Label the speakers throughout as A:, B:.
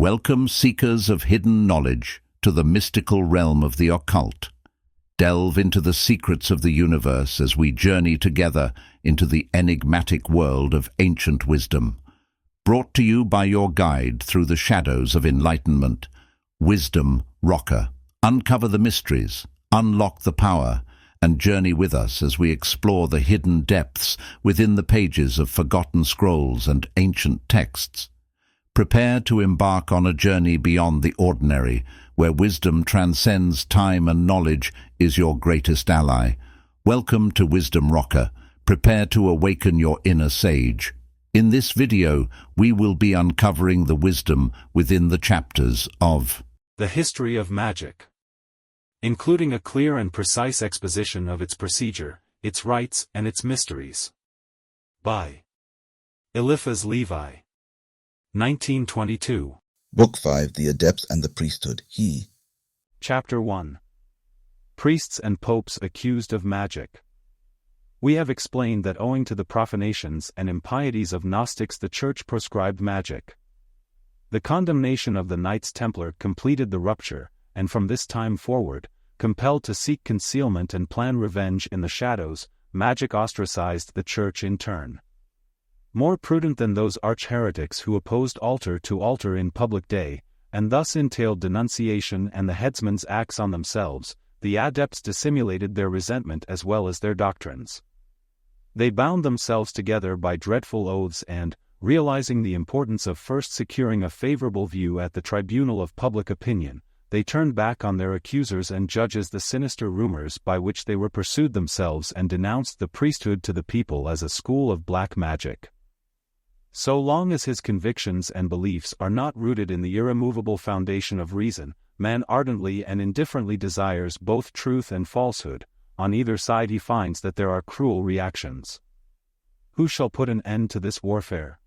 A: Welcome, seekers of hidden knowledge, to the mystical realm of the occult. Delve into the secrets of the universe as we journey together into the enigmatic world of ancient wisdom. Brought to you by your guide through the shadows of enlightenment, Wisdom Rocker. Uncover the mysteries, unlock the power, and journey with us as we explore the hidden depths within the pages of forgotten scrolls and ancient texts. Prepare to embark on a journey beyond the ordinary, where wisdom transcends time and knowledge is your greatest ally. Welcome to Wisdom Rocker. Prepare to awaken your inner sage. In this video, we will be uncovering the wisdom within the chapters of
B: The History of Magic, including a clear and precise exposition of its procedure, its rites, and its mysteries. By Eliphas Levi. 1922.
C: Book 5, The Adepts and the Priesthood.
B: Chapter 1. Priests and Popes accused of magic. We have explained that owing to the profanations and impieties of Gnostics the Church proscribed magic. The condemnation of the Knights Templar completed the rupture, and from this time forward, compelled to seek concealment and plan revenge in the shadows, magic ostracized the Church in turn. More prudent than those arch-heretics who opposed altar to altar in public day, and thus entailed denunciation and the headsman's axe on themselves, the adepts dissimulated their resentment as well as their doctrines. They bound themselves together by dreadful oaths and, realizing the importance of first securing a favorable view at the tribunal of public opinion, they turned back on their accusers and judges the sinister rumors by which they were pursued themselves and denounced the priesthood to the people as a school of black magic. So long as his convictions and beliefs are not rooted in the irremovable foundation of reason, man ardently and indifferently desires both truth and falsehood. On either side he finds that there are cruel reactions. Who shall put an end to this warfare?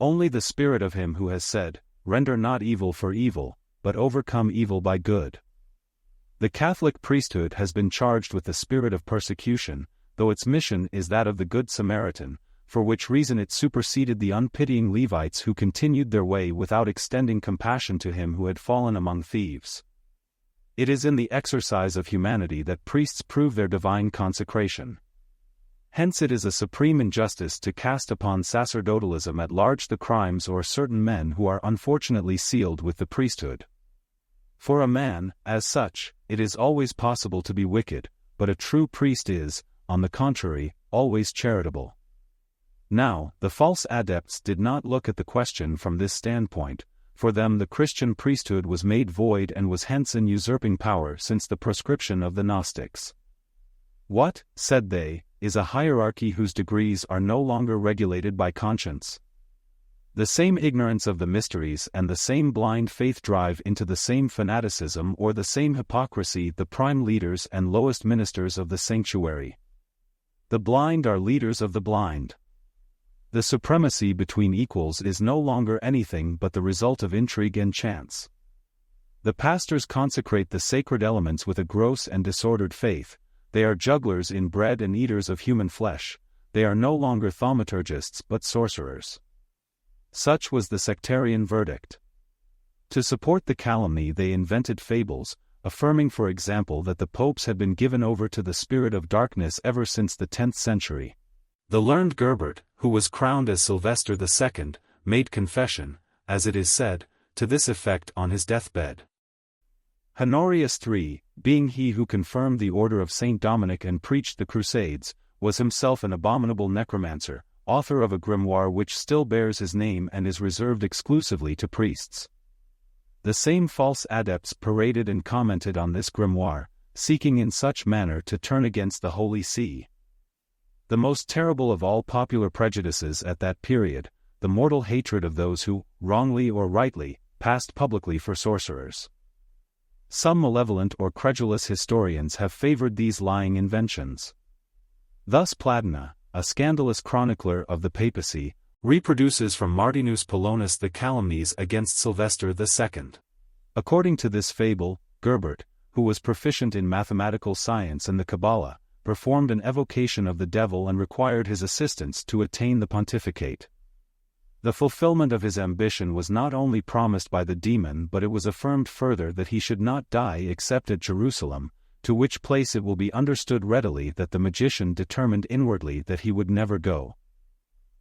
B: Only the spirit of him who has said, "Render not evil for evil, but overcome evil by good." The Catholic priesthood has been charged with the spirit of persecution, though its mission is that of the Good Samaritan, for which reason it superseded the unpitying Levites who continued their way without extending compassion to him who had fallen among thieves. It is in the exercise of humanity that priests prove their divine consecration. Hence it is a supreme injustice to cast upon sacerdotalism at large the crimes or certain men who are unfortunately sealed with the priesthood. For a man, as such, it is always possible to be wicked, but a true priest is, on the contrary, always charitable. Now, the false adepts did not look at the question from this standpoint. For them the Christian priesthood was made void and was hence in usurping power since the proscription of the Gnostics. What, said they, is a hierarchy whose degrees are no longer regulated by conscience? The same ignorance of the mysteries and the same blind faith drive into the same fanaticism or the same hypocrisy the prime leaders and lowest ministers of the sanctuary. The blind are leaders of the blind. The supremacy between equals is no longer anything but the result of intrigue and chance. The pastors consecrate the sacred elements with a gross and disordered faith. They are jugglers in bread and eaters of human flesh. They are no longer thaumaturgists but sorcerers. Such was the sectarian verdict. To support the calumny they invented fables, affirming for example that the popes had been given over to the spirit of darkness ever since the 10th century. The learned Gerbert, who was crowned as Sylvester II, made confession, as it is said, to this effect on his deathbed. Honorius III, being he who confirmed the order of Saint Dominic and preached the Crusades, was himself an abominable necromancer, author of a grimoire which still bears his name and is reserved exclusively to priests. The same false adepts paraded and commented on this grimoire, seeking in such manner to turn against the Holy See. The most terrible of all popular prejudices at that period, the mortal hatred of those who, wrongly or rightly, passed publicly for sorcerers. Some malevolent or credulous historians have favored these lying inventions. Thus Pladina, a scandalous chronicler of the papacy, reproduces from Martinus Polonus the calumnies against Sylvester II. According to this fable, Gerbert, who was proficient in mathematical science and the Kabbalah, performed an evocation of the devil and required his assistance to attain the pontificate. The fulfillment of his ambition was not only promised by the demon, but it was affirmed further that he should not die except at Jerusalem, to which place it will be understood readily that the magician determined inwardly that he would never go.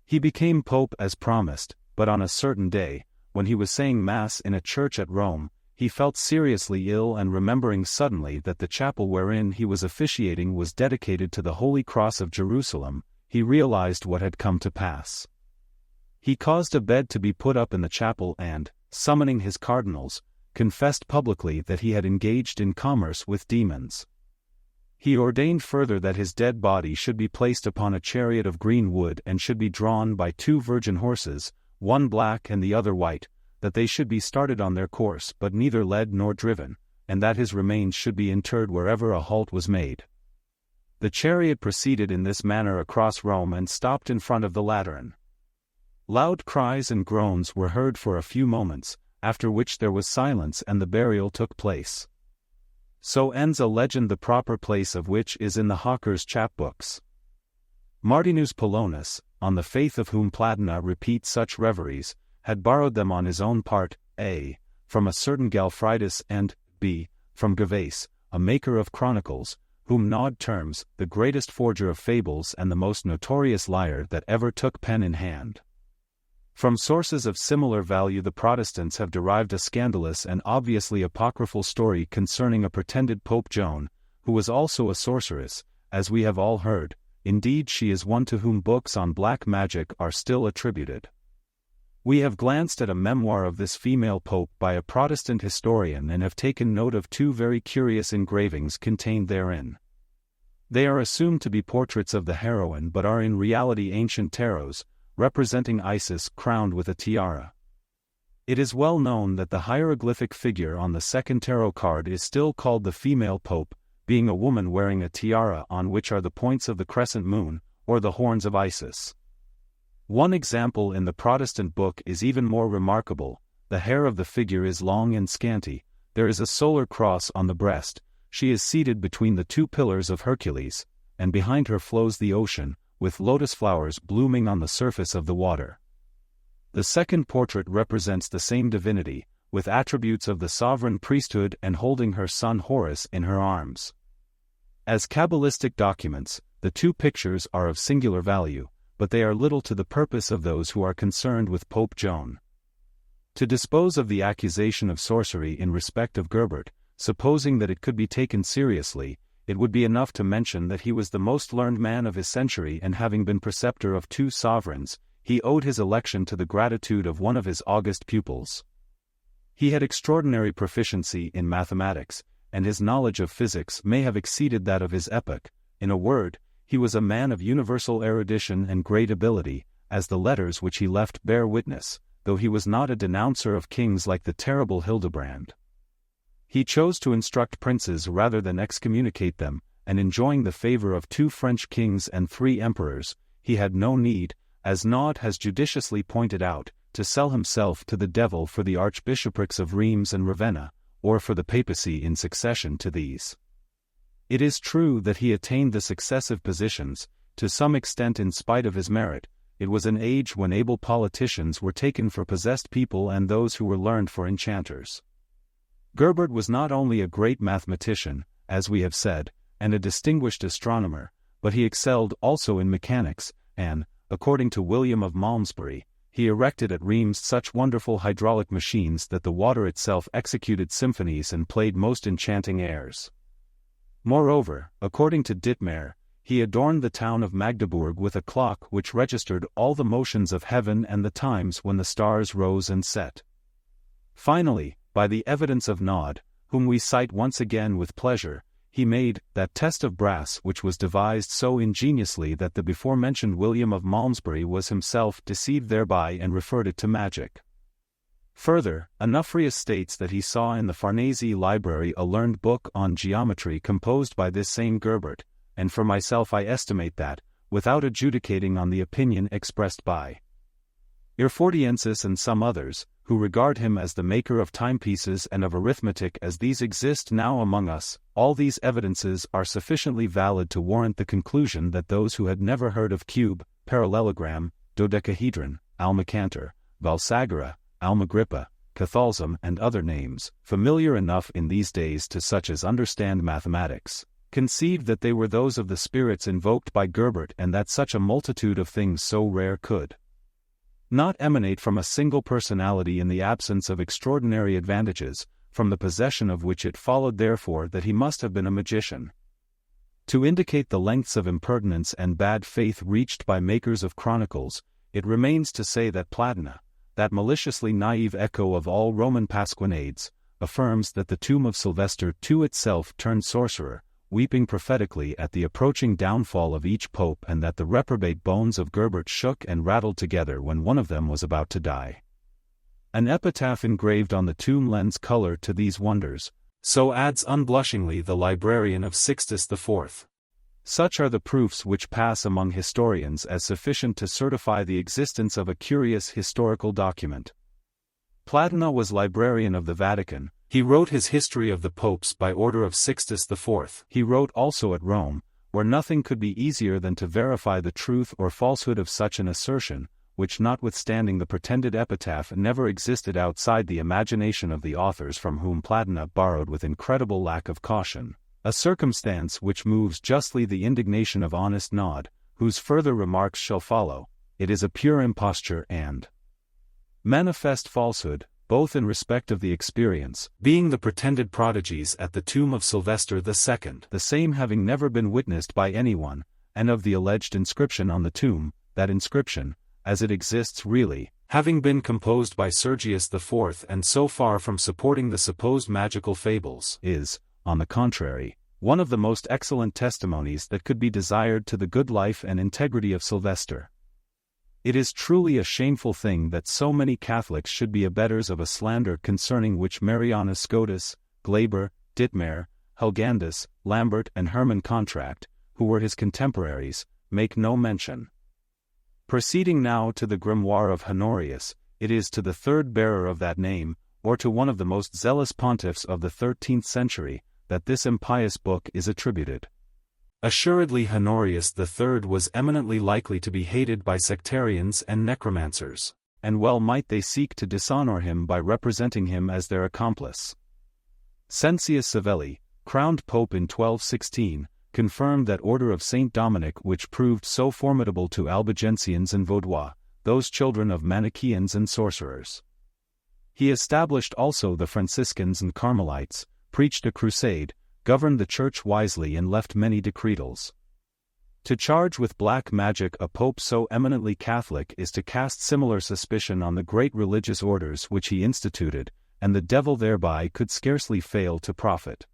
B: He became pope as promised, but on a certain day, when he was saying Mass in a church at Rome, he felt seriously ill, and remembering suddenly that the chapel wherein he was officiating was dedicated to the Holy Cross of Jerusalem, he realized what had come to pass. He caused a bed to be put up in the chapel and, summoning his cardinals, confessed publicly that he had engaged in commerce with demons. He ordained further that his dead body should be placed upon a chariot of green wood and should be drawn by 2 virgin horses, one black and the other white, that they should be started on their course but neither led nor driven, and that his remains should be interred wherever a halt was made. The chariot proceeded in this manner across Rome and stopped in front of the Lateran. Loud cries and groans were heard for a few moments, after which there was silence and the burial took place. So ends a legend, the proper place of which is in the Hawker's chapbooks. Martinus Polonus, on the faith of whom Platina repeats such reveries, had borrowed them on his own part, a. from a certain Galfridus and, b. from Gervase, a maker of chronicles, whom Nod terms the greatest forger of fables and the most notorious liar that ever took pen in hand. From sources of similar value the Protestants have derived a scandalous and obviously apocryphal story concerning a pretended Pope Joan, who was also a sorceress, as we have all heard. Indeed, she is one to whom books on black magic are still attributed. We have glanced at a memoir of this female pope by a Protestant historian and have taken note of 2 very curious engravings contained therein. They are assumed to be portraits of the heroine but are in reality ancient tarots, representing Isis crowned with a tiara. It is well known that the hieroglyphic figure on the second tarot card is still called the female pope, being a woman wearing a tiara on which are the points of the crescent moon, or the horns of Isis. One example in the Protestant book is even more remarkable. The hair of the figure is long and scanty, there is a solar cross on the breast, she is seated between the 2 pillars of Hercules, and behind her flows the ocean, with lotus flowers blooming on the surface of the water. The second portrait represents the same divinity, with attributes of the sovereign priesthood and holding her son Horus in her arms. As Kabbalistic documents, the 2 pictures are of singular value, but they are little to the purpose of those who are concerned with Pope Joan. To dispose of the accusation of sorcery in respect of Gerbert, supposing that it could be taken seriously, it would be enough to mention that he was the most learned man of his century, and having been preceptor of 2 sovereigns, he owed his election to the gratitude of one of his august pupils. He had extraordinary proficiency in mathematics, and his knowledge of physics may have exceeded that of his epoch. In a word, he was a man of universal erudition and great ability, as the letters which he left bear witness, though he was not a denouncer of kings like the terrible Hildebrand. He chose to instruct princes rather than excommunicate them, and enjoying the favor of 2 French kings and 3 emperors, he had no need, as Nod has judiciously pointed out, to sell himself to the devil for the archbishoprics of Reims and Ravenna, or for the papacy in succession to these. It is true that he attained the successive positions, to some extent in spite of his merit. It was an age when able politicians were taken for possessed people and those who were learned for enchanters. Gerbert was not only a great mathematician, as we have said, and a distinguished astronomer, but he excelled also in mechanics, and, according to William of Malmesbury, he erected at Reims such wonderful hydraulic machines that the water itself executed symphonies and played most enchanting airs. Moreover, according to Dittmar, he adorned the town of Magdeburg with a clock which registered all the motions of heaven and the times when the stars rose and set. Finally, by the evidence of Nod, whom we cite once again with pleasure, he made that test of brass which was devised so ingeniously that the before-mentioned William of Malmesbury was himself deceived thereby and referred it to magic. Further, Onufrius states that he saw in the Farnese library a learned book on geometry composed by this same Gerbert, and for myself I estimate that, without adjudicating on the opinion expressed by Erfordiensis and some others, who regard him as the maker of timepieces and of arithmetic as these exist now among us, all these evidences are sufficiently valid to warrant the conclusion that those who had never heard of cube, parallelogram, dodecahedron, Almacantor, Valsagara, Almagrippa, Cathalsum and other names, familiar enough in these days to such as understand mathematics, conceived that they were those of the spirits invoked by Gerbert and that such a multitude of things so rare could not emanate from a single personality in the absence of extraordinary advantages, from the possession of which it followed therefore that he must have been a magician. To indicate the lengths of impertinence and bad faith reached by makers of chronicles, it remains to say that Platina, that maliciously naive echo of all Roman pasquinades, affirms that the tomb of Sylvester II itself turned sorcerer, weeping prophetically at the approaching downfall of each pope and that the reprobate bones of Gerbert shook and rattled together when one of them was about to die. An epitaph engraved on the tomb lends color to these wonders, so adds unblushingly the librarian of Sixtus IV. Such are the proofs which pass among historians as sufficient to certify the existence of a curious historical document. Platina was librarian of the Vatican. He wrote his History of the Popes by order of Sixtus IV. He wrote also at Rome, where nothing could be easier than to verify the truth or falsehood of such an assertion, which notwithstanding the pretended epitaph never existed outside the imagination of the authors from whom Platina borrowed with incredible lack of caution, a circumstance which moves justly the indignation of honest Nod, whose further remarks shall follow. It is a pure imposture and manifest falsehood, both in respect of the experience, being the pretended prodigies at the tomb of Sylvester II, the same having never been witnessed by anyone, and of the alleged inscription on the tomb, that inscription, as it exists really, having been composed by Sergius IV and so far from supporting the supposed magical fables, is, on the contrary, one of the most excellent testimonies that could be desired to the good life and integrity of Sylvester. It is truly a shameful thing that so many Catholics should be abettors of a slander concerning which Marianus Scotus, Glaber, Dittmer, Helgandus, Lambert and Hermann Contract, who were his contemporaries, make no mention. Proceeding now to the grimoire of Honorius, it is to the third bearer of that name, or to one of the most zealous pontiffs of the 13th century, that this impious book is attributed. Assuredly Honorius III was eminently likely to be hated by sectarians and necromancers, and well might they seek to dishonor him by representing him as their accomplice. Cencius Savelli, crowned pope in 1216, confirmed that order of Saint Dominic which proved so formidable to Albigensians and Vaudois, those children of Manichaeans and sorcerers. He established also the Franciscans and Carmelites, preached a crusade, governed the church wisely and left many decretals. To charge with black magic a pope so eminently Catholic is to cast similar suspicion on the great religious orders which he instituted, and the devil thereby could scarcely fail to profit.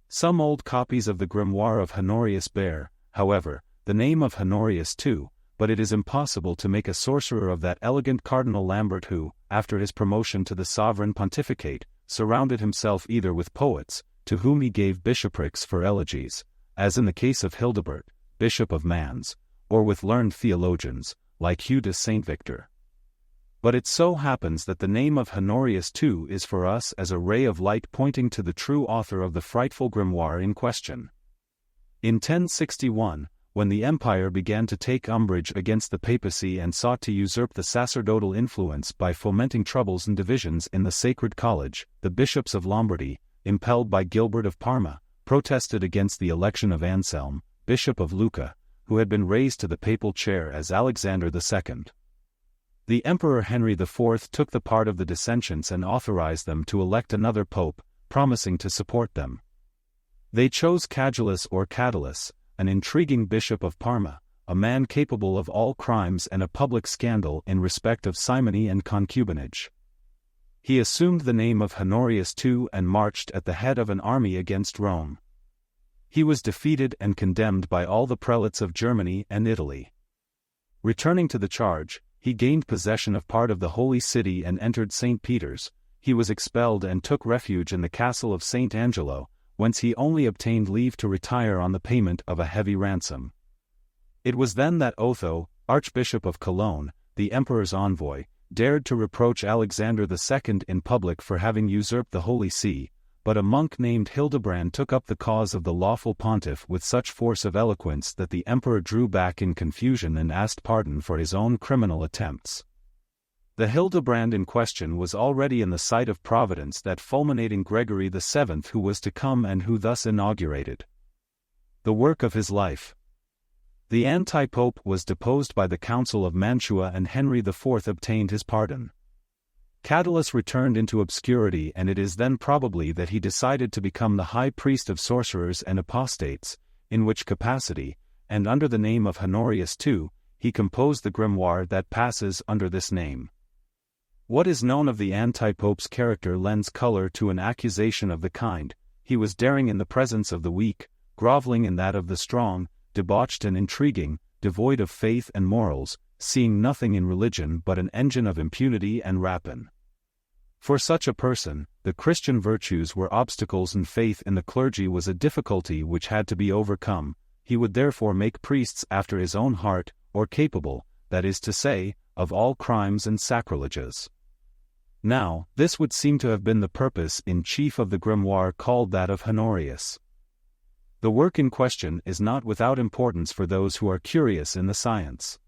B: Some old copies of the grimoire of Honorius bear, however, the name of Honorius II, but it is impossible to make a sorcerer of that elegant Cardinal Lambert who, after his promotion to the sovereign pontificate, surrounded himself either with poets, to whom he gave bishoprics for elegies, as in the case of Hildebert, Bishop of Mans, or with learned theologians, like Hugh de Saint Victor. But it so happens that the name of Honorius II is for us as a ray of light pointing to the true author of the frightful grimoire in question. In 1061, when the empire began to take umbrage against the papacy and sought to usurp the sacerdotal influence by fomenting troubles and divisions in the Sacred College, the bishops of Lombardy, impelled by Gilbert of Parma, protested against the election of Anselm, Bishop of Lucca, who had been raised to the papal chair as Alexander II. The Emperor Henry IV took the part of the dissentients and authorized them to elect another pope, promising to support them. They chose Cadulus or Cadalus, an intriguing bishop of Parma, a man capable of all crimes and a public scandal in respect of simony and concubinage. He assumed the name of Honorius II and marched at the head of an army against Rome. He was defeated and condemned by all the prelates of Germany and Italy. Returning to the charge, he gained possession of part of the Holy City and entered St. Peter's. He was expelled and took refuge in the castle of St. Angelo, whence he only obtained leave to retire on the payment of a heavy ransom. It was then that Otho, Archbishop of Cologne, the emperor's envoy, dared to reproach Alexander II in public for having usurped the Holy See, but a monk named Hildebrand took up the cause of the lawful pontiff with such force of eloquence that the emperor drew back in confusion and asked pardon for his own criminal attempts. The Hildebrand in question was already in the sight of Providence that fulminating Gregory VII who was to come and who thus inaugurated the work of his life. The anti-pope was deposed by the Council of Mantua and Henry IV obtained his pardon. Cadalus returned into obscurity, and it is then probably that he decided to become the high priest of sorcerers and apostates, in which capacity, and under the name of Honorius II, he composed the grimoire that passes under this name. What is known of the anti-pope's character lends color to an accusation of the kind: he was daring in the presence of the weak, groveling in that of the strong, debauched and intriguing, devoid of faith and morals, seeing nothing in religion but an engine of impunity and rapine. For such a person, the Christian virtues were obstacles and faith in the clergy was a difficulty which had to be overcome. He would therefore make priests after his own heart, or capable, that is to say, of all crimes and sacrileges. Now, this would seem to have been the purpose in chief of the grimoire called that of Honorius. The work in question is not without importance for those who are curious in the science.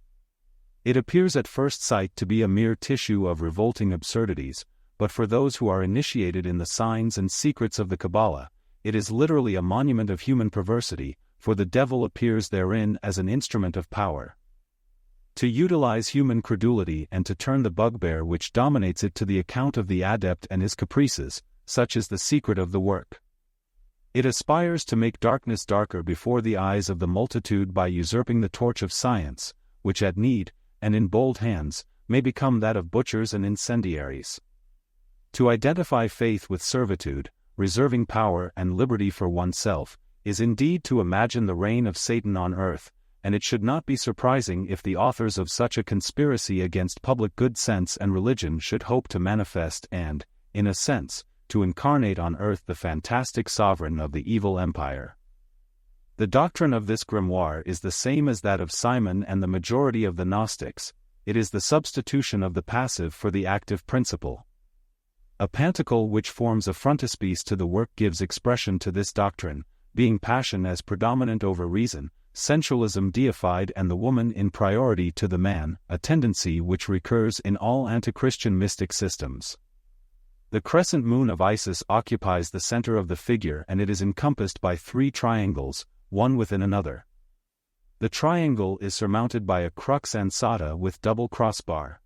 B: It appears at first sight to be a mere tissue of revolting absurdities, but for those who are initiated in the signs and secrets of the Kabbalah, it is literally a monument of human perversity, for the devil appears therein as an instrument of power to utilize human credulity and to turn the bugbear which dominates it to the account of the adept and his caprices. Such is the secret of the work. It aspires to make darkness darker before the eyes of the multitude by usurping the torch of science, which at need, and in bold hands, may become that of butchers and incendiaries. To identify faith with servitude, reserving power and liberty for oneself, is indeed to imagine the reign of Satan on earth, and it should not be surprising if the authors of such a conspiracy against public good sense and religion should hope to manifest and, in a sense, to incarnate on earth the fantastic sovereign of the evil empire. The doctrine of this grimoire is the same as that of Simon and the majority of the Gnostics. It is the substitution of the passive for the active principle. A pantacle which forms a frontispiece to the work gives expression to this doctrine, being passion as predominant over reason, sensualism deified and the woman in priority to the man, a tendency which recurs in all anti-Christian mystic systems. The crescent moon of Isis occupies the center of the figure and it is encompassed by three triangles, one within another. The triangle is surmounted by a crux ansata with double crossbar.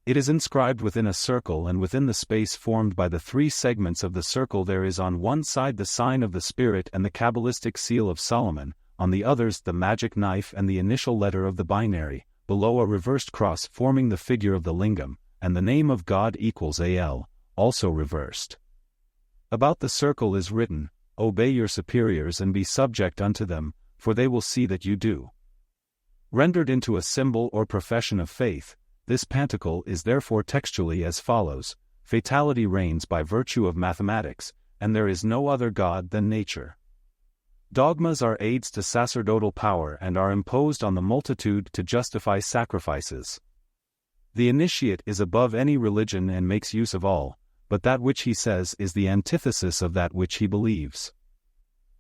B: It is inscribed within a circle, and within the space formed by the three segments of the circle there is on one side the sign of the Spirit and the Kabbalistic seal of Solomon, on the others the magic knife and the initial letter of the binary, below a reversed cross forming the figure of the lingam, and the name of God equals AL, also reversed. About the circle is written, "Obey your superiors and be subject unto them, for they will see that you do." Rendered into a symbol or profession of faith, this pantacle is therefore textually as follows: fatality reigns by virtue of mathematics, and there is no other God than nature. Dogmas are aids to sacerdotal power and are imposed on the multitude to justify sacrifices. The initiate is above any religion and makes use of all, but that which he says is the antithesis of that which he believes.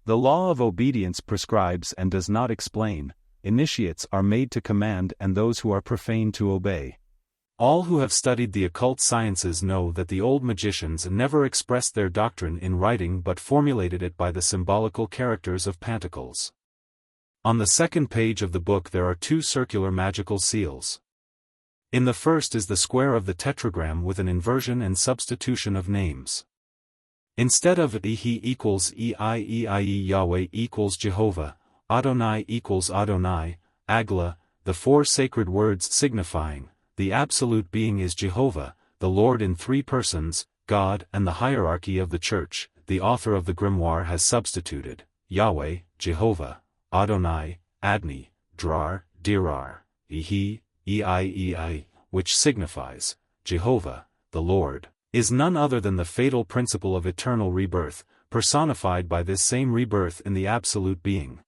B: The law of obedience prescribes and does not explain. Initiates are made to command and those who are profane to obey. All who have studied the occult sciences know that the old magicians never expressed their doctrine in writing but formulated it by the symbolical characters of pantacles. On the second page of the book there are two circular magical seals. In the first is the square of the tetragram with an inversion and substitution of names. Instead of Ehi equals Ei, Yahweh equals Jehovah, Adonai equals Adonai, Agla, the four sacred words signifying, the absolute being is Jehovah, the Lord in three persons, God and the hierarchy of the Church. The author of the grimoire has substituted, Yahweh, Jehovah, Adonai, Adni, Drar, Dirar, Ehi, Ei, which signifies, Jehovah, the Lord, is none other than the fatal principle of eternal rebirth, personified by this same rebirth in the absolute being.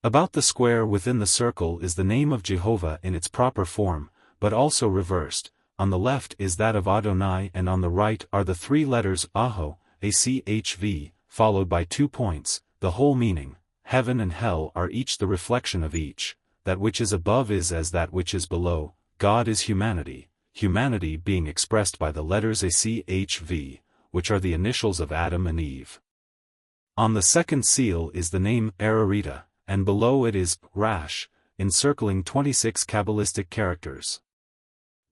B: About the square within the circle is the name of Jehovah in its proper form, but also reversed. On the left is that of Adonai and on the right are the three letters Aho, ACHV, followed by 2 points. The whole meaning, heaven and hell are each the reflection of each, that which is above is as that which is below, God is humanity, humanity being expressed by the letters ACHV, which are the initials of Adam and Eve. On the second seal is the name Ararita, and below it is Rash, encircling 26 Kabbalistic characters.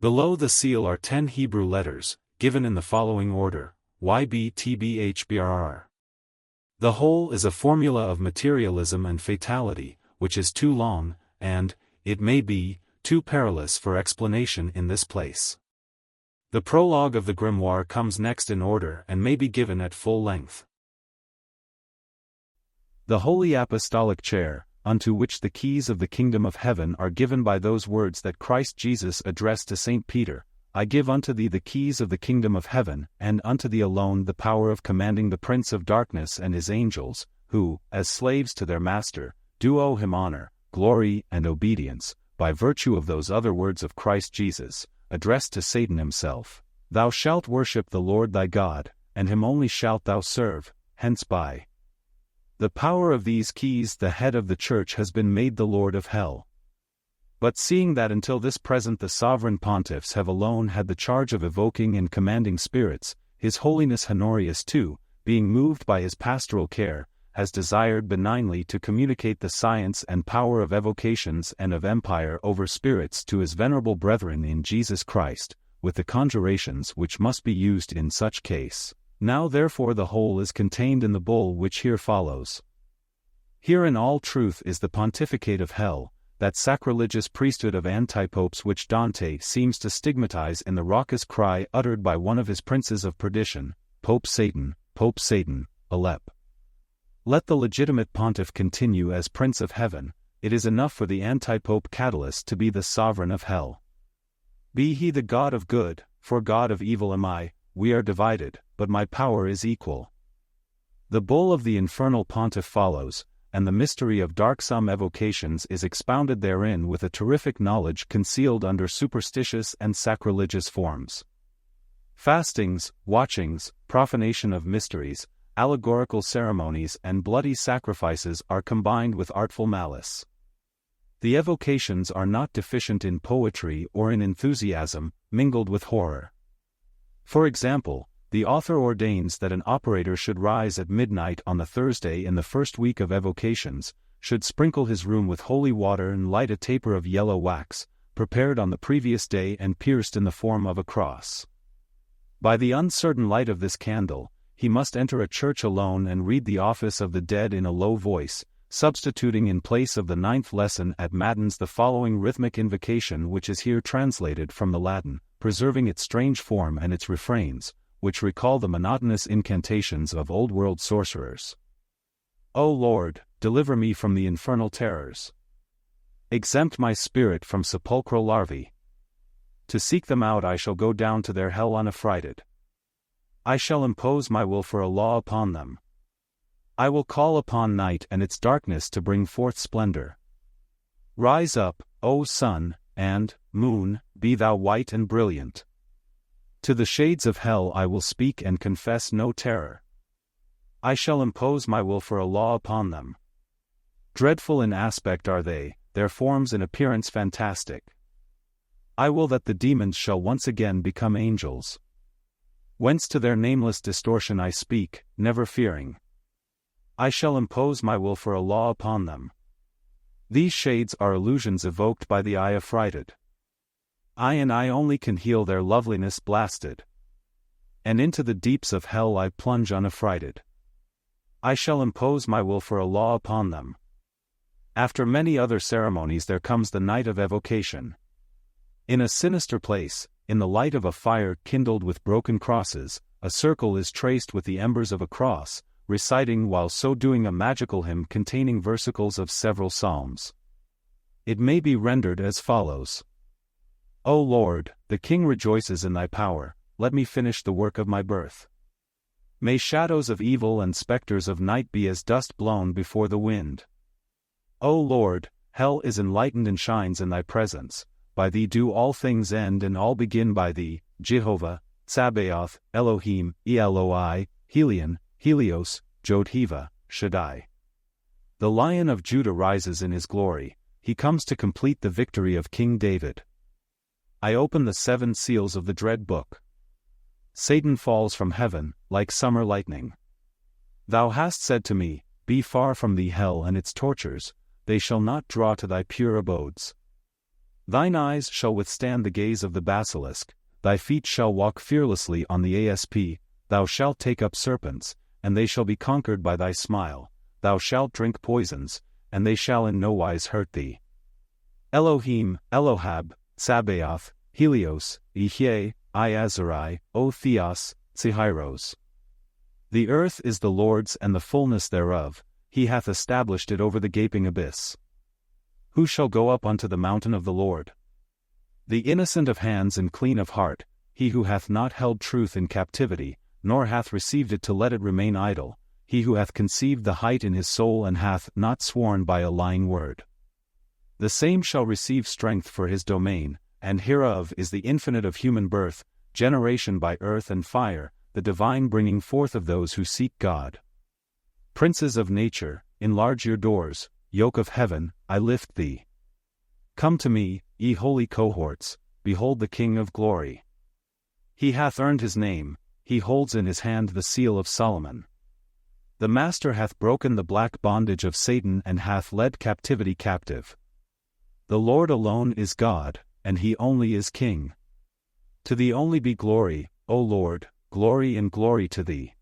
B: Below the seal are 10 Hebrew letters, given in the following order, YBTBHBRR. The whole is a formula of materialism and fatality, which is too long, and, it may be, too perilous for explanation in this place. The prologue of the grimoire comes next in order and may be given at full length. The Holy Apostolic Chair, unto which the keys of the kingdom of heaven are given by those words that Christ Jesus addressed to St. Peter, I give unto thee the keys of the kingdom of heaven, and unto thee alone the power of commanding the prince of darkness and his angels, who, as slaves to their master, do owe him honor, glory, and obedience, by virtue of those other words of Christ Jesus, addressed to Satan himself. Thou shalt worship the Lord thy God, and him only shalt thou serve, hence by the power of these keys the head of the church has been made the Lord of hell. But seeing that until this present the sovereign pontiffs have alone had the charge of evoking and commanding spirits, His Holiness Honorius too, being moved by his pastoral care, has desired benignly to communicate the science and power of evocations and of empire over spirits to his venerable brethren in Jesus Christ, with the conjurations which must be used in such case. Now therefore the whole is contained in the bull which here follows. Here in all truth is the pontificate of hell, that sacrilegious priesthood of antipopes which Dante seems to stigmatize in the raucous cry uttered by one of his princes of perdition, Pope Satan, Alep. Let the legitimate pontiff continue as Prince of Heaven, it is enough for the antipope Catalyst to be the sovereign of hell. Be he the God of good, for God of evil am I, we are divided, but my power is equal. The bull of the infernal pontiff follows, and the mystery of darksome evocations is expounded therein with a terrific knowledge concealed under superstitious and sacrilegious forms. Fastings, watchings, profanation of mysteries, allegorical ceremonies and bloody sacrifices are combined with artful malice. The evocations are not deficient in poetry or in enthusiasm, mingled with horror. For example, the author ordains that an operator should rise at midnight on the Thursday in the first week of evocations, should sprinkle his room with holy water and light a taper of yellow wax, prepared on the previous day and pierced in the form of a cross. By the uncertain light of this candle, he must enter a church alone and read the office of the dead in a low voice, substituting in place of the 9th lesson at Matins the following rhythmic invocation which is here translated from the Latin, preserving its strange form and its refrains, which recall the monotonous incantations of old-world sorcerers. O Lord, deliver me from the infernal terrors. Exempt my spirit from sepulchral larvae. To seek them out I shall go down to their hell unaffrighted. I shall impose my will for a law upon them. I will call upon night and its darkness to bring forth splendor. Rise up, O sun, and, moon, be thou white and brilliant. To the shades of hell I will speak and confess no terror. I shall impose my will for a law upon them. Dreadful in aspect are they, their forms and appearance fantastic. I will that the demons shall once again become angels. Whence to their nameless distortion I speak, never fearing. I shall impose my will for a law upon them. These shades are illusions evoked by the eye affrighted. I and I only can heal their loveliness blasted. And into the deeps of hell I plunge unaffrighted. I shall impose my will for a law upon them. After many other ceremonies there comes the night of evocation. In a sinister place, in the light of a fire kindled with broken crosses, a circle is traced with the embers of a cross, reciting while so doing a magical hymn containing versicles of several psalms. It may be rendered as follows. O Lord, the King rejoices in thy power, let me finish the work of my birth. May shadows of evil and spectres of night be as dust blown before the wind. O Lord, hell is enlightened and shines in thy presence, by thee do all things end and all begin by thee, Jehovah, Tsabaoth, Elohim, Eloi, Helion, Helios, Jodheva, Shaddai. The Lion of Judah rises in his glory, he comes to complete the victory of King David. I open the 7 seals of the dread book. Satan falls from heaven, like summer lightning. Thou hast said to me, Be far from thee hell and its tortures, they shall not draw to thy pure abodes. Thine eyes shall withstand the gaze of the basilisk, thy feet shall walk fearlessly on the asp, thou shalt take up serpents, and they shall be conquered by thy smile, thou shalt drink poisons, and they shall in no wise hurt thee. Elohim, Elohab, Sabaoth, Helios, Ihye, Iazarai, O Theos, Tsihairos. The earth is the Lord's and the fullness thereof, he hath established it over the gaping abyss. Who shall go up unto the mountain of the Lord? The innocent of hands and clean of heart, he who hath not held truth in captivity, nor hath received it to let it remain idle, he who hath conceived the height in his soul and hath not sworn by a lying word. The same shall receive strength for his domain, and hereof is the infinite of human birth, generation by earth and fire, the divine bringing forth of those who seek God. Princes of nature, enlarge your doors, yoke of heaven, I lift thee. Come to me, ye holy cohorts, behold the King of glory. He hath earned his name, he holds in his hand the seal of Solomon. The Master hath broken the black bondage of Satan and hath led captivity captive. The Lord alone is God, and he only is King. To thee only be glory, O Lord, glory and glory to thee.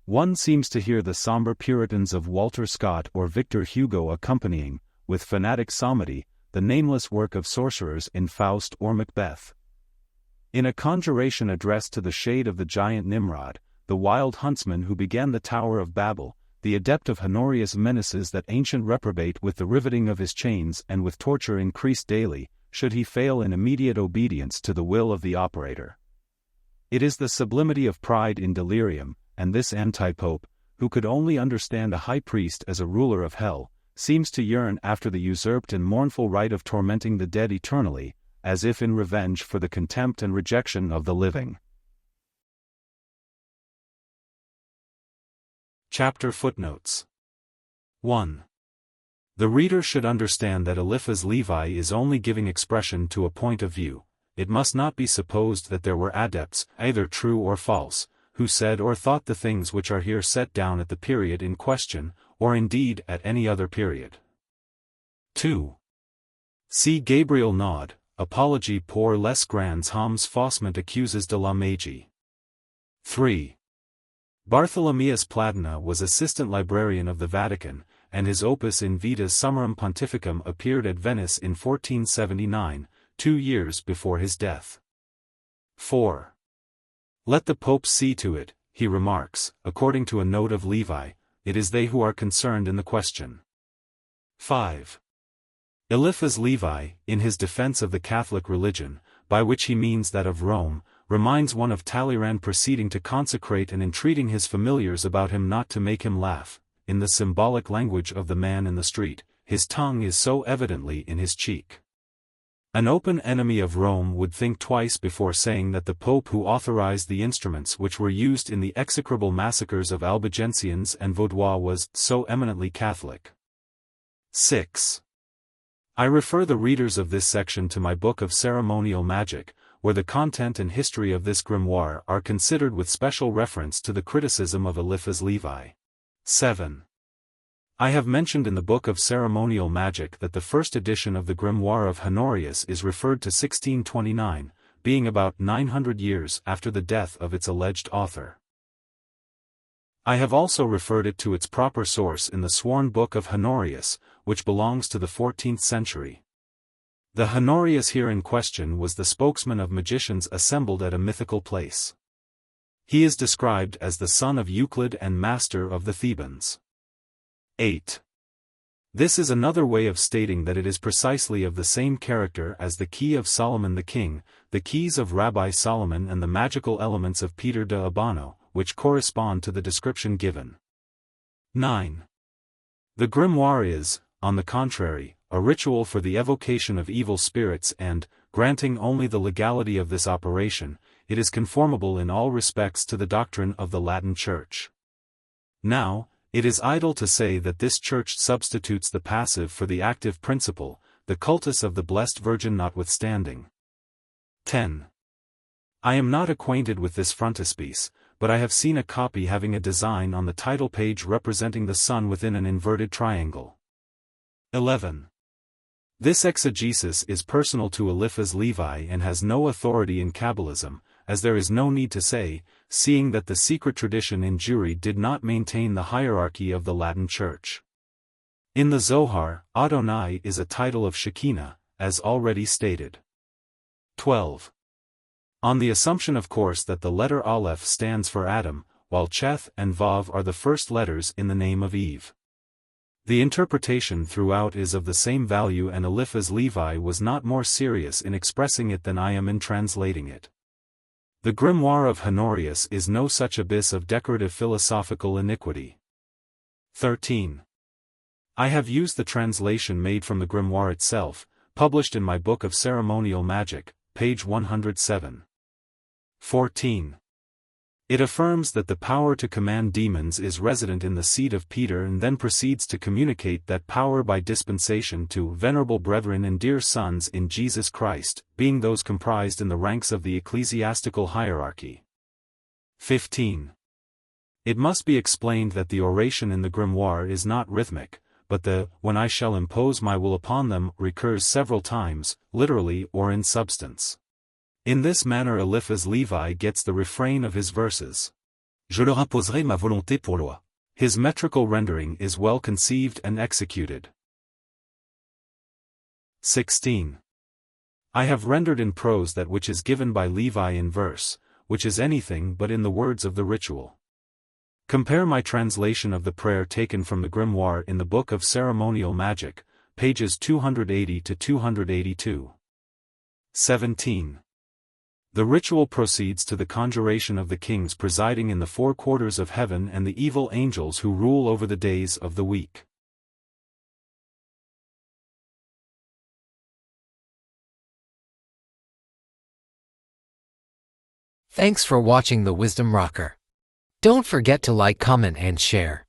B: One seems to hear the somber Puritans of Walter Scott or Victor Hugo accompanying, with fanatic psalmody, the nameless work of sorcerers in Faust or Macbeth. In a conjuration addressed to the shade of the giant Nimrod, the wild huntsman who began the Tower of Babel, the adept of Honorius menaces that ancient reprobate with the riveting of his chains and with torture increased daily, should he fail in immediate obedience to the will of the operator. It is the sublimity of pride in delirium, and this anti-pope, who could only understand a high priest as a ruler of hell, seems to yearn after the usurped and mournful right of tormenting the dead eternally, as if in revenge for the contempt and rejection of the living. Chapter Footnotes 1. The reader should understand that Eliphaz Levi is only giving expression to a point of view. It must not be supposed that there were adepts, either true or false, who said or thought the things which are here set down at the period in question, or indeed at any other period. 2. See Gabriel Naud, Apologie pour les grands hommes faussement accuses de la magie. 3. Bartholomeus Platina was assistant librarian of the Vatican, and his opus In Vitas Summarum Pontificum appeared at Venice in 1479, 2 years before his death. 4. Let the Pope see to it, he remarks, according to a note of Levi, it is they who are concerned in the question. 5. Eliphaz Levi, in his defense of the Catholic religion, by which he means that of Rome, reminds one of Talleyrand proceeding to consecrate and entreating his familiars about him not to make him laugh, in the symbolic language of the man in the street, his tongue is so evidently in his cheek. An open enemy of Rome would think twice before saying that the Pope who authorized the instruments which were used in the execrable massacres of Albigensians and Vaudois was so eminently Catholic. 6. I refer the readers of this section to my book of ceremonial magic, where the content and history of this grimoire are considered with special reference to the criticism of Eliphaz Levi. 7. I have mentioned in the book of ceremonial magic that the first edition of the grimoire of Honorius is referred to 1629, being about 900 years after the death of its alleged author. I have also referred it to its proper source in the sworn book of Honorius, which belongs to the 14th century. The Honorius here in question was the spokesman of magicians assembled at a mythical place. He is described as the son of Euclid and master of the Thebans. 8. This is another way of stating that it is precisely of the same character as the key of Solomon the king, the keys of Rabbi Solomon and the magical elements of Peter de Abano, which correspond to the description given. 9. The grimoire is, on the contrary, a ritual for the evocation of evil spirits and, granting only the legality of this operation, it is conformable in all respects to the doctrine of the Latin Church. Now, it is idle to say that this Church substitutes the passive for the active principle, the cultus of the Blessed Virgin notwithstanding. 10. I am not acquainted with this frontispiece, but I have seen a copy having a design on the title page representing the sun within an inverted triangle. 11. This exegesis is personal to Eliphaz Levi and has no authority in Kabbalism, as there is no need to say, seeing that the secret tradition in Jewry did not maintain the hierarchy of the Latin Church. In the Zohar, Adonai is a title of Shekinah, as already stated. 12. On the assumption of course that the letter Aleph stands for Adam, while Cheth and Vav are the first letters in the name of Eve. The interpretation throughout is of the same value, and Eliphaz Levi was not more serious in expressing it than I am in translating it. The grimoire of Honorius is no such abyss of decorative philosophical iniquity. 13. I have used the translation made from the grimoire itself, published in my Book of Ceremonial Magic, page 107. 14. It affirms that the power to command demons is resident in the seed of Peter and then proceeds to communicate that power by dispensation to venerable brethren and dear sons in Jesus Christ, being those comprised in the ranks of the ecclesiastical hierarchy. 15. It must be explained that the oration in the grimoire is not rhythmic, but the "when I shall impose my will upon them" recurs several times, literally or in substance. In this manner Eliphaz Levi gets the refrain of his verses. Je leur imposerai ma volonté pour loi. His metrical rendering is well conceived and executed. 16. I have rendered in prose that which is given by Levi in verse, which is anything but in the words of the ritual. Compare my translation of the prayer taken from the grimoire in the Book of Ceremonial Magic, pages 280 to 282. 17. The ritual proceeds to the conjuration of the kings presiding in the four quarters of heaven and the evil angels who rule over the days of the week.
D: Thanks for watching the Wisdom Rocker. Don't forget to like, comment, and share.